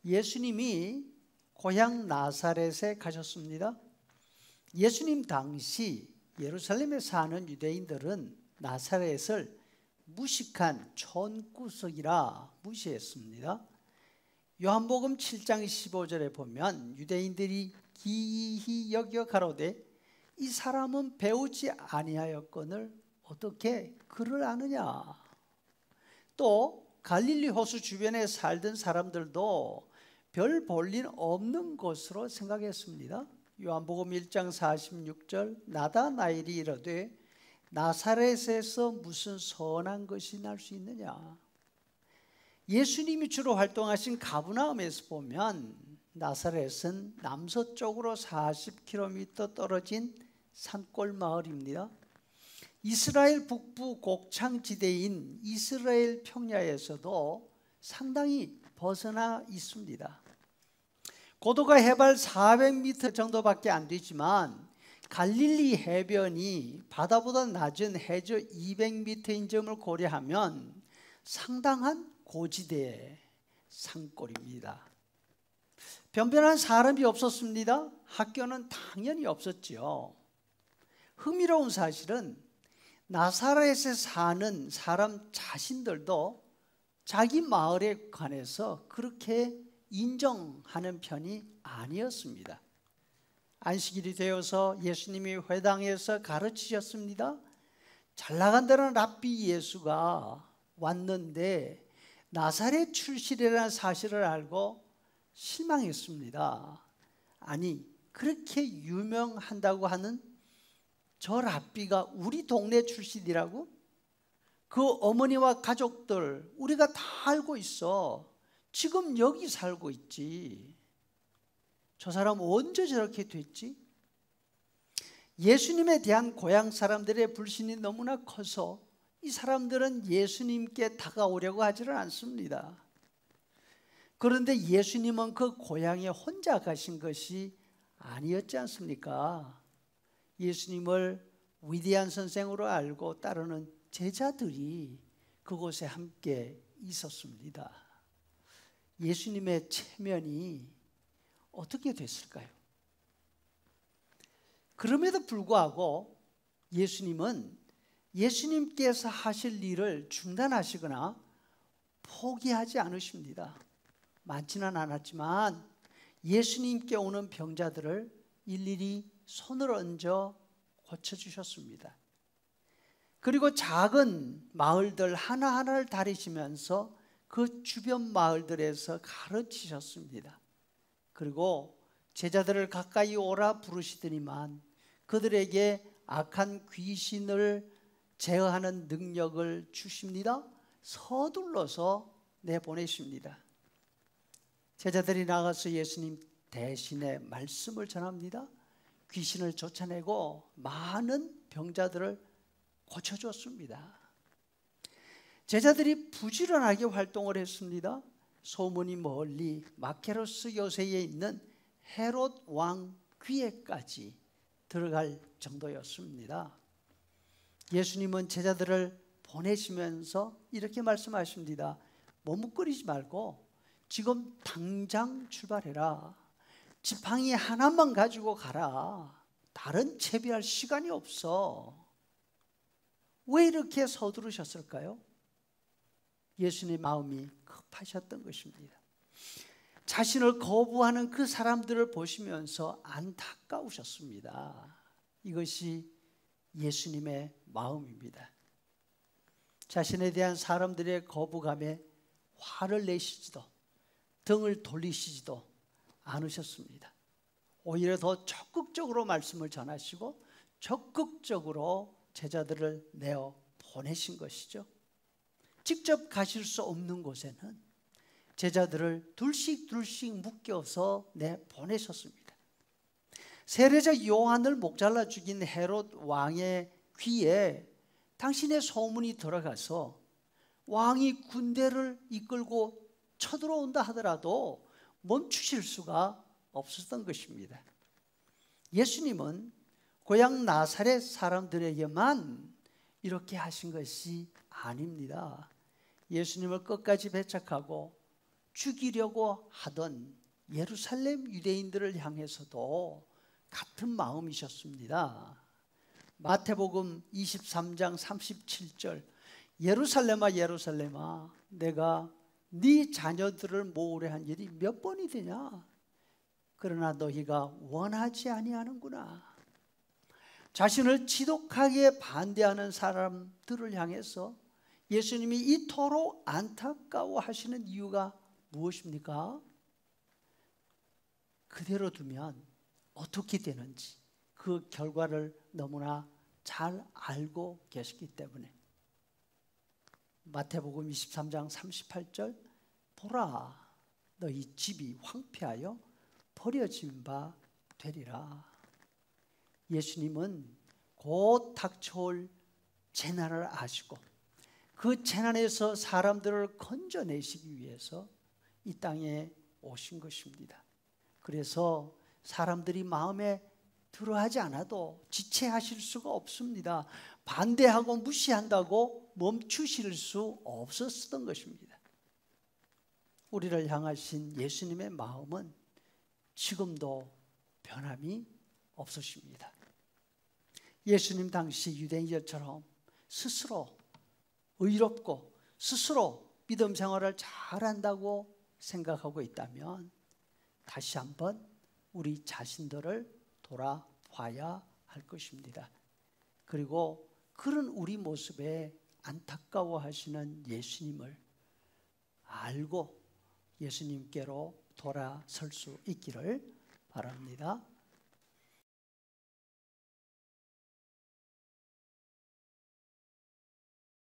예수님이 고향 나사렛에 가셨습니다. 예수님 당시 예루살렘에 사는 유대인들은 나사렛을 무식한 촌구석이라 무시했습니다. 요한복음 7장 15절에 보면 유대인들이 기이히 여겨 가로되 이 사람은 배우지 아니하였거늘 어떻게 그를 아느냐. 또 갈릴리 호수 주변에 살던 사람들도 별 볼일 없는 것으로 생각했습니다. 요한복음 1장 46절 나다나엘이 이르되 나사렛에서 무슨 선한 것이 날 수 있느냐. 예수님이 주로 활동하신 가브나움에서 보면 나사렛은 남서쪽으로 40km 떨어진 산골 마을입니다. 이스라엘 북부 곡창지대인 이스라엘 평야에서도 상당히 벗어나 있습니다. 고도가 해발 400m 정도밖에 안 되지만 갈릴리 해변이 바다보다 낮은 해저 200m인 점을 고려하면 상당한 고지대의 산골입니다. 변변한 사람이 없었습니다. 학교는 당연히 없었지요. 흥미로운 사실은 나사렛에 사는 사람 자신들도 자기 마을에 관해서 그렇게 인정하는 편이 아니었습니다. 안식일이 되어서 예수님이 회당에서 가르치셨습니다. 잘 나간다는 랍비 예수가 왔는데 나사렛 출신이라는 사실을 알고 실망했습니다. 아니 그렇게 유명한다고 하는 저 랍비가 우리 동네 출신이라고? 그 어머니와 가족들 우리가 다 알고 있어. 지금 여기 살고 있지. 저 사람 언제 저렇게 됐지? 예수님에 대한 고향 사람들의 불신이 너무나 커서 이 사람들은 예수님께 다가오려고 하지는 않습니다. 그런데 예수님은 그 고향에 혼자 가신 것이 아니었지 않습니까? 예수님을 위대한 선생으로 알고 따르는 제자들이 그곳에 함께 있었습니다. 예수님의 체면이 어떻게 됐을까요? 그럼에도 불구하고 예수님은 예수님께서 하실 일을 중단하시거나 포기하지 않으십니다. 많지는 않았지만 예수님께 오는 병자들을 일일이 손을 얹어 고쳐주셨습니다. 그리고 작은 마을들 하나하나를 다니시면서 그 주변 마을들에서 가르치셨습니다. 그리고 제자들을 가까이 오라 부르시더니만 그들에게 악한 귀신을 제어하는 능력을 주십니다. 서둘러서 내보내십니다. 제자들이 나가서 예수님 대신에 말씀을 전합니다. 귀신을 쫓아내고 많은 병자들을 고쳐줬습니다. 제자들이 부지런하게 활동을 했습니다. 소문이 멀리 마케로스 요새에 있는 헤롯 왕 귀에까지 들어갈 정도였습니다. 예수님은 제자들을 보내시면서 이렇게 말씀하십니다. 머뭇거리지 말고 지금 당장 출발해라. 지팡이 하나만 가지고 가라. 다른 채비할 시간이 없어. 왜 이렇게 서두르셨을까요? 예수님의 마음이 급하셨던 것입니다. 자신을 거부하는 그 사람들을 보시면서 안타까우셨습니다. 이것이 예수님의 마음입니다. 자신에 대한 사람들의 거부감에 화를 내시지도 등을 돌리시지도 않으셨습니다. 오히려 더 적극적으로 말씀을 전하시고 적극적으로 제자들을 내어 보내신 것이죠. 직접 가실 수 없는 곳에는 제자들을 둘씩 묶여서 내보내셨습니다. 세례자 요한을 목잘라 죽인 헤롯 왕의 귀에 당신의 소문이 들어가서 왕이 군대를 이끌고 쳐들어온다 하더라도 멈추실 수가 없었던 것입니다. 예수님은 고향 나사렛 사람들에게만 이렇게 하신 것이 아닙니다. 예수님을 끝까지 배척하고 죽이려고 하던 예루살렘 유대인들을 향해서도 같은 마음이셨습니다. 마태복음 23장 37절 예루살렘아 예루살렘아 내가 네 자녀들을 모으려 한 일이 몇 번이 되냐? 그러나 너희가 원하지 아니하는구나. 자신을 지독하게 반대하는 사람들을 향해서 예수님이 이토록 안타까워하시는 이유가 무엇입니까? 그대로 두면 어떻게 되는지 그 결과를 너무나 잘 알고 계시기 때문에 마태복음 23장 38절 보라 너희 집이 황폐하여 버려진 바 되리라. 예수님은 곧 닥쳐올 재난을 아시고 그 재난에서 사람들을 건져내시기 위해서 이 땅에 오신 것입니다. 그래서 사람들이 마음에 들어하지 않아도 지체하실 수가 없습니다. 반대하고 무시한다고 멈추실 수 없었던 것입니다. 우리를 향하신 예수님의 마음은 지금도 변함이 없으십니다. 예수님 당시 유대인들처럼 스스로 의롭고 스스로 믿음 생활을 잘한다고 생각하고 있다면 다시 한번 우리 자신들을 돌아봐야 할 것입니다. 그리고 그런 우리 모습에 안타까워하시는 예수님을 알고 예수님께로 돌아설 수 있기를 바랍니다.